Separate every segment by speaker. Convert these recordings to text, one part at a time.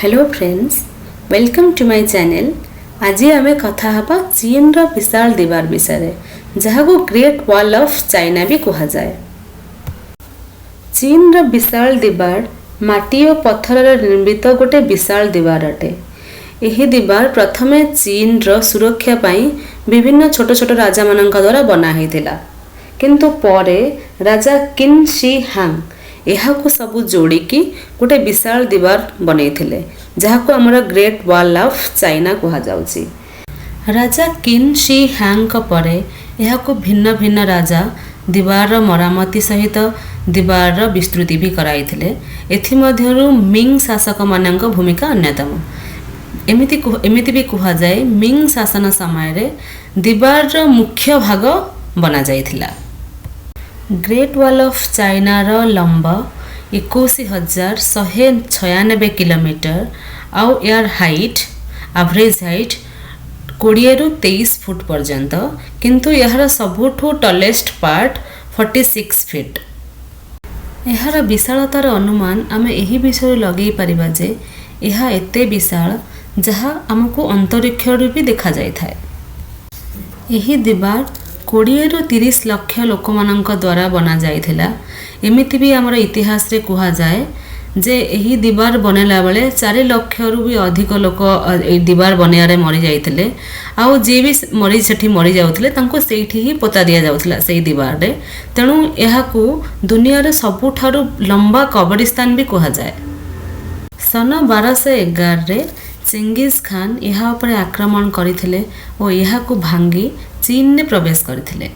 Speaker 1: Hello friends, welcome to my channel. आज आम कथा हबा चीन रो विशाल दीवार विषय जहाँ को ग्रेट वॉल ऑफ चाइना भी कहा जाए। चीन रो विशाल दीवार माटी और पत्थर निर्मित गोटे विशाल दीवार अटे। यही दीवार प्रथमे चीन रो सुरक्षा पाई विभिन्न छोट छोट राजा मानक द्वारा बना होता, किंतु परे राजा किन शी हांग यह सबू जोड़िकी गोटे विशाल दीवार बनईथिले जहाँ आमर ग्रेट वॉल ऑफ चाइना कहा जाउची। राजा किन शी हांग परे यह भिन्न भिन्न राजा दीवार मरामती सहित दीवार विस्तृति भी कराइथिले। एथिमध्यरु मिंग शासक मानक भूमिका अन्यतम। एमिति भी कहा जाए मिंग शासन समय रे दीवार मुख्य भाग बना जाइथिला। ग्रेट वॉल ऑफ चाइना रो लंब 21,196 किलोमीटर आउ यार हाइट एवरेज हाइट 20 रु 23 फुट पर्यंत, किंतु यार सबुठु टलेस्ट पार्ट 46 फीट। यार विशालतार अनुमान आम यही विषय लगे पारिबा जे यह एते विशाल जहाँ आमको अंतरिक्ष भी देखा जाय थाए। यही दीवार 20 रु 30 लाख लोक मानक द्वारा बना जाइथिला। एमिति भी आमर इतिहास रे कहा जाए जे यही दीवार बनेला बेले 4 लाख रु भी अधिक लोक दीवार बनैयारे मरी जाइथिले। आउ जे भी मरी जाउथिले तांको सेठी ही पोता दिया जाउथिला सेही दीवार रे। तेणु एहाकू दुनिया रे सबुठारु लंबा कब्रिस्तान भी कहा जाए। सन 1211 रे चेंगिज खान यहाँ पर आक्रमण करथिले और यहाकू भांगी चीन ने प्रवेश करथिले।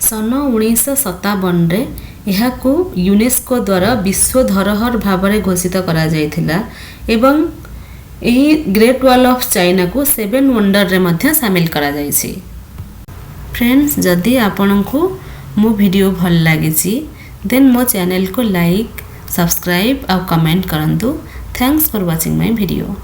Speaker 1: सन 1957 रे यहाकू यूनेस्को द्वारा विश्व धरोहर भाव में घोषित करा जाइथिला एवं यही ग्रेट वॉल ऑफ चाइना को 7 वंडर रे मध्य शामिल करा जाइछि। फ्रेंड्स, जदि आपनकू मो वीडियो भल लागिछि देन मो चैनल को लाइक, सब्सक्राइब और कमेंट करंतु। Thanks for watching my video.